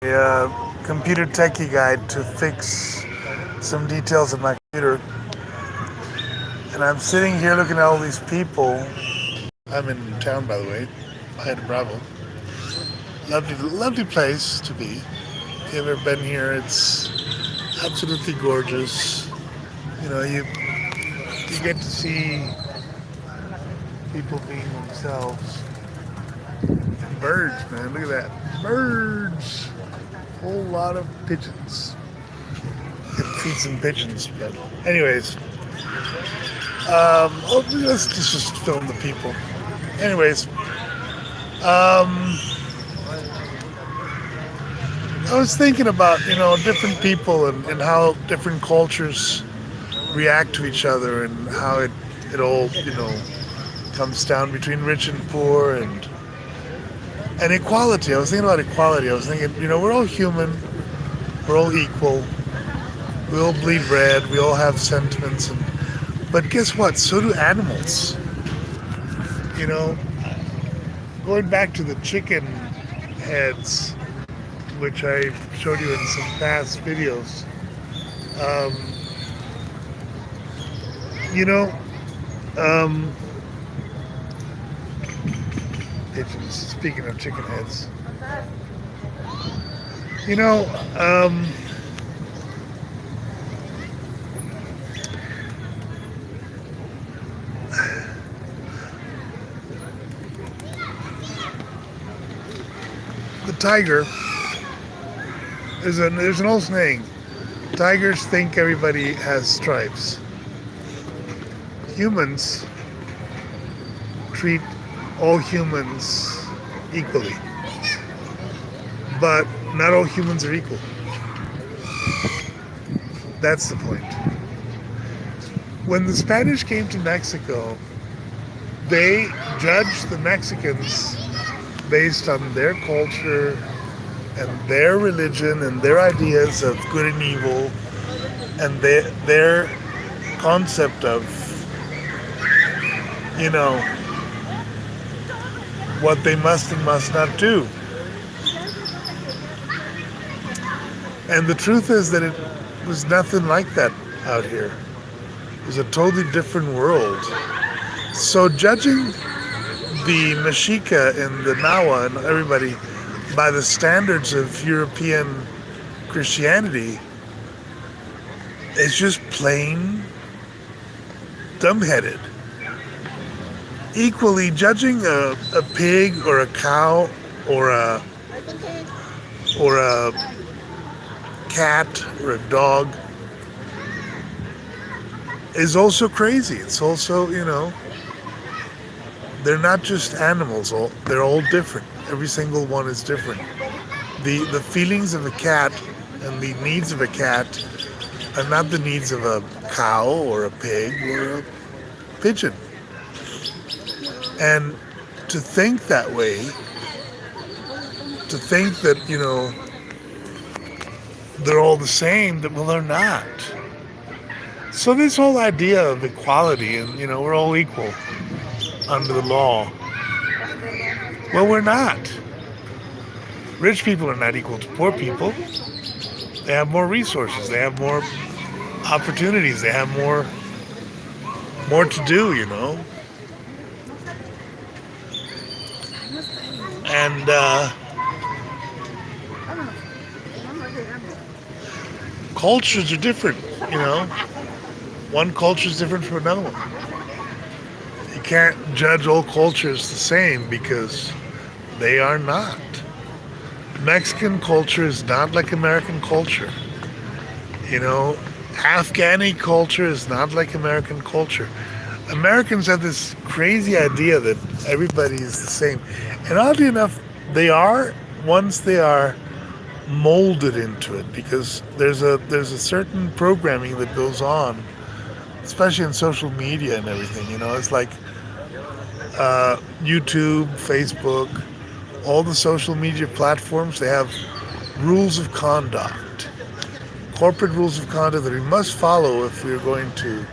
computer techie guide to fix some details in my computer. And I'm sitting here looking at all these people. I'm in town, by the way, Haida Bravo. Lovely, lovely place to be. If you've ever been here, it's absolutely gorgeous. You get to see people being themselves. And birds, man, look at that. Birds. Whole lot of pigeons. Get to feed some pigeons, but anyways, let's just film the people. Anyways, I was thinking about different people and how different cultures react to each other and how it all comes down between rich and poor and equality. I was thinking about equality. I was thinking we're all human, we're all equal, we all bleed red, we all have sentiments, but guess what? So do animals. You know, going back to the chicken heads, which I showed you in some past videos. Um, you know, um, Pigeons. Speaking of chicken heads, you know, um, the tiger. There's an old saying. Tigers think everybody has stripes. Humans treat all humans equally, but not all humans are equal. That's the point. When the Spanish came to Mexico, they judged the Mexicans based on their culture and their religion and their ideas of good and evil and their concept of, what they must and must not do. And the truth is that it was nothing like that out here. It was a totally different world. So judging the Mexica and the Nahua and everybody by the standards of European Christianity is just plain dumbheaded. Equally, judging a pig or a cow or a cat or a dog is also crazy. It's also, they're not just animals. They're all different. Every single one is different. The feelings of a cat and the needs of a cat are not the needs of a cow or a pig or a pigeon. And to think that way, to think that, they're all the same, well, they're not. So this whole idea of equality and, we're all equal under the law, well, we're not. Rich people are not equal to poor people. They have more resources. They have more opportunities. They have more to do, And cultures are different, One culture is different from another one. You can't judge all cultures the same because they are not. Mexican culture is not like American culture. Afghani culture is not like American culture. Americans have this crazy idea that everybody is the same. And oddly enough, they are once they are molded into it, because there's a certain programming that goes on, especially in social media and everything. It's like YouTube, Facebook, all the social media platforms, they have rules of conduct, corporate rules of conduct that we must follow if we're going to.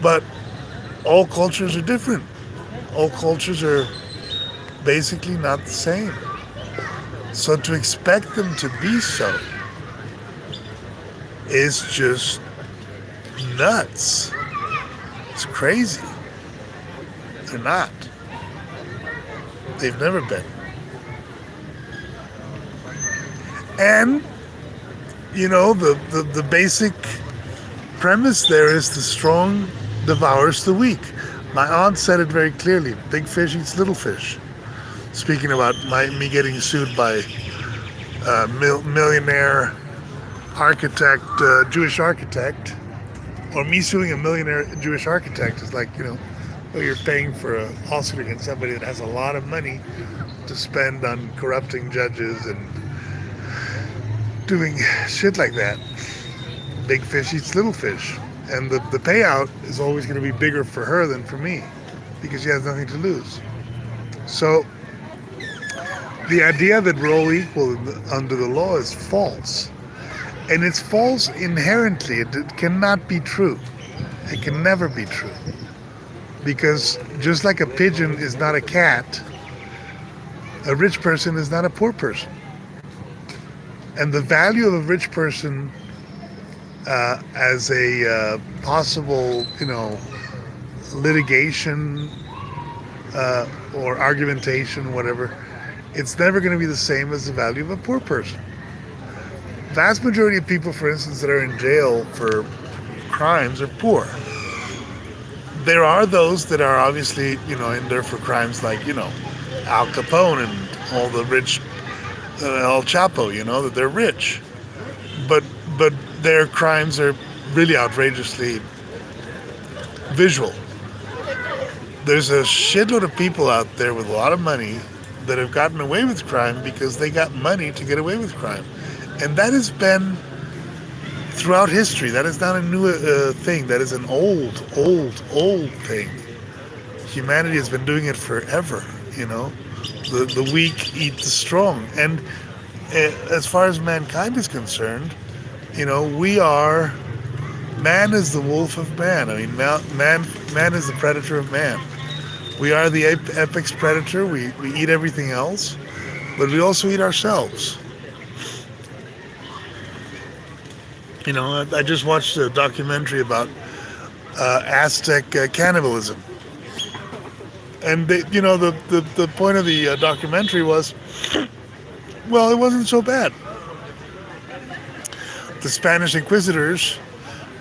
But all cultures are different. All cultures are basically not the same. So to expect them to be so is just nuts. It's crazy. They're not. They've never been. And, the basic premise there is the strong devours the weak. My aunt said it very clearly. Big fish eats little fish. Speaking about me getting sued by a millionaire architect, Jewish architect, or me suing a millionaire Jewish architect is like, well, you're paying for a lawsuit against somebody that has a lot of money to spend on corrupting judges and doing shit like that. Big fish eats little fish. And the payout is always going to be bigger for her than for me because she has nothing to lose. So the idea that we're all equal under the law is false. And it's false inherently. It cannot be true. It can never be true. Because just like a pigeon is not a cat, a rich person is not a poor person. And the value of a rich person as a possible, litigation or argumentation, whatever, it's never going to be the same as the value of a poor person. Vast majority of people, for instance, that are in jail for crimes are poor. There are those that are obviously, in there for crimes like, Al Capone and all the rich, El Chapo, that they're rich. But their crimes are really outrageously visual. There's a shitload of people out there with a lot of money that have gotten away with crime because they got money to get away with crime. And that has been throughout history. That is not a new thing. That is an old thing. Humanity has been doing it forever, The weak eat the strong. And as far as mankind is concerned, man is the wolf of man. I mean, man is the predator of man. We are the apex predator. We eat everything else, but we also eat ourselves. I just watched a documentary about Aztec cannibalism. And the point of the documentary was, well, it wasn't so bad. The Spanish inquisitors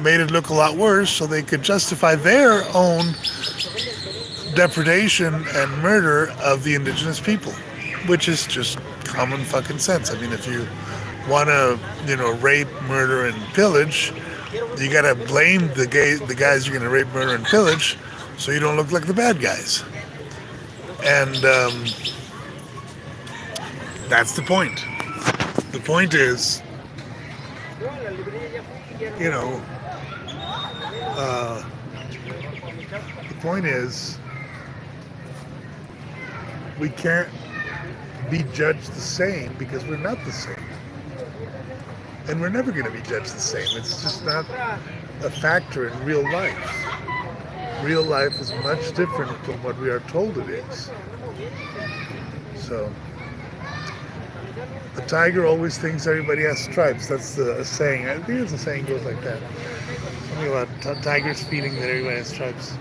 made it look a lot worse so they could justify their own depredation and murder of the indigenous people, which is just common fucking sense. I mean, if you want to, rape, murder, and pillage, you gotta blame the guys you're gonna rape, murder, and pillage, so you don't look like the bad guys. And that's the point. The point is, we can't be judged the same because we're not the same. And we're never going to be judged the same. It's just not a factor in real life. Real life is much different from what we are told it is. So, the tiger always thinks everybody has stripes. That's a saying. I think it's a saying goes like that. Something about tigers feeling that everybody has stripes.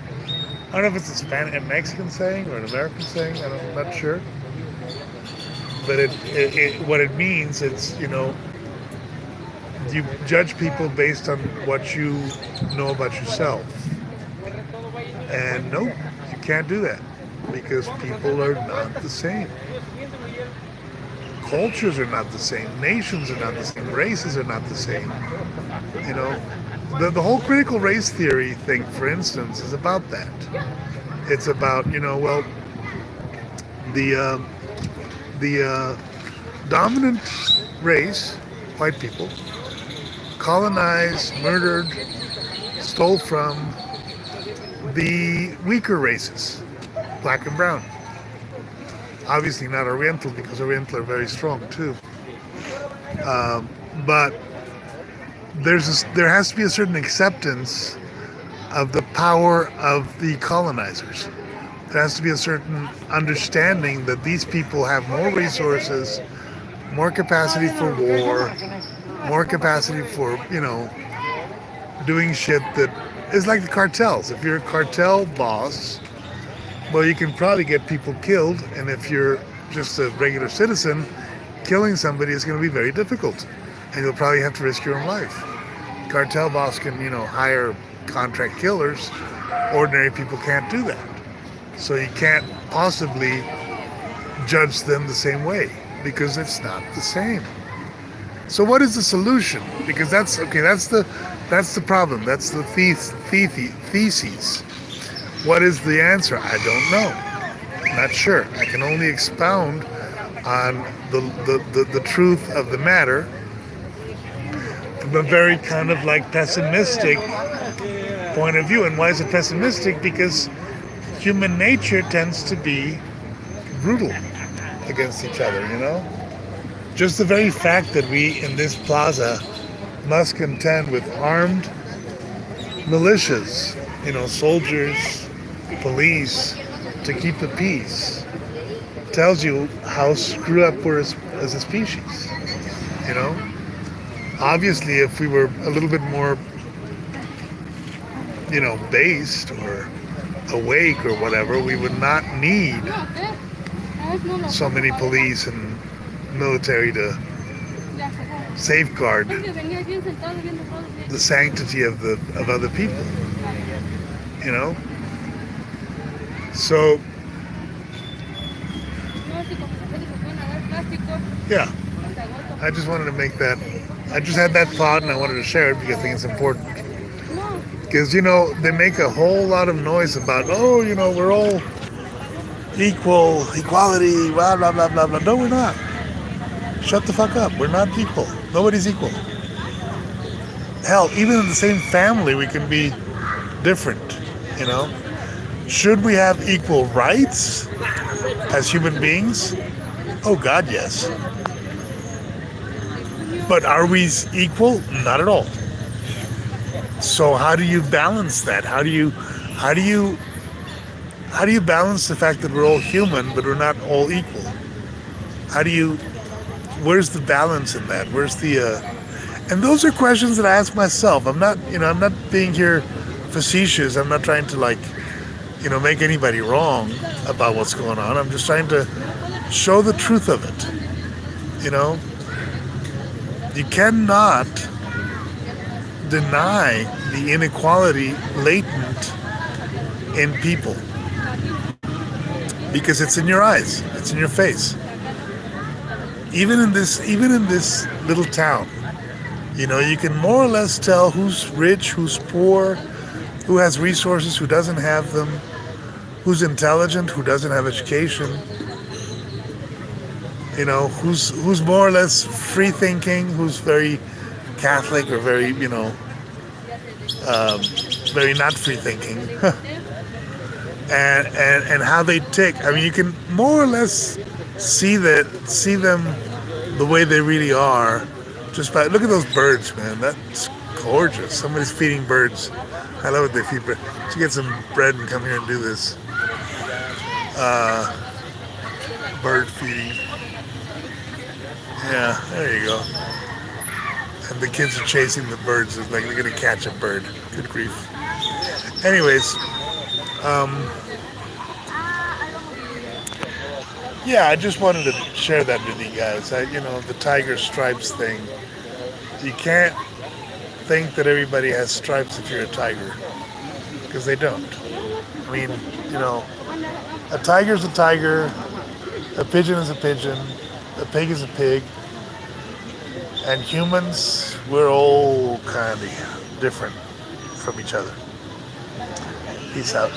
I don't know if it's a Mexican saying or an American saying. I'm not sure. But what it means, it's, you judge people based on what you know about yourself. And no, you can't do that because people are not the same. Cultures are not the same. Nations are not the same. Races are not the same. The whole critical race theory thing, for instance, is about that. It's about, the dominant race, white people, colonized, murdered, stole from the weaker races, black and brown. Obviously not Oriental, because Oriental are very strong too. But there has to be a certain acceptance of the power of the colonizers. There has to be a certain understanding that these people have more resources, more capacity for war, more capacity for, doing shit that is like the cartels. If you're a cartel boss, well, you can probably get people killed, and if you're just a regular citizen, killing somebody is going to be very difficult, and you'll probably have to risk your own life. Cartel boss can, hire contract killers. Ordinary people can't do that. So you can't possibly judge them the same way because it's not the same. So what is the solution? Because that's the problem. That's the thesis. What is the answer? I don't know. I'm not sure. I can only expound on the truth of the matter from a very kind of like pessimistic point of view. And why is it pessimistic? Because human nature tends to be brutal against each other, Just the very fact that we in this plaza must contend with armed militias, soldiers, police, to keep the peace, tells you how screwed up we're as a species, Obviously, if we were a little bit more, based or awake or whatever, we would not need so many police and military to safeguard the sanctity of other people, So, yeah, I just wanted to make that. I just had that thought and I wanted to share it because I think it's important. Because, they make a whole lot of noise about, we're all equal, equality, blah, blah, blah, blah, blah. No, we're not. Shut the fuck up. We're not equal. Nobody's equal. Hell, even in the same family, we can be different, Should we have equal rights as human beings? Oh, God, yes. But are we equal? Not at all. So how do you balance that? How do you balance the fact that we're all human but we're not all equal? Where's the balance in that? Where's the and those are questions that I ask myself. I'm not being here facetious. I'm not trying to make anybody wrong about what's going on. I'm just trying to show the truth of it. You cannot deny the inequality latent in people because it's in your eyes, it's in your face. Even in this little town, you can more or less tell who's rich, who's poor, who has resources, who doesn't have them, who's intelligent, who doesn't have education. Who's more or less free thinking, who's very Catholic or very, very not free thinking, and how they tick. I mean, you can more or less see them the way they really are. Just by look at those birds, man. That's gorgeous. Somebody's feeding birds. I love it. They feed birds. Should get some bread and come here and do this. Bird feeding. Yeah, there you go. And the kids are chasing the birds. It's like they're going to catch a bird. Good grief. Anyways, yeah, I just wanted to share that with you guys. The tiger stripes thing. You can't think that everybody has stripes if you're a tiger, because they don't. I mean, a tiger's a tiger, a pigeon is a pigeon, a pig is a pig, and humans, we're all kind of different from each other. Peace out.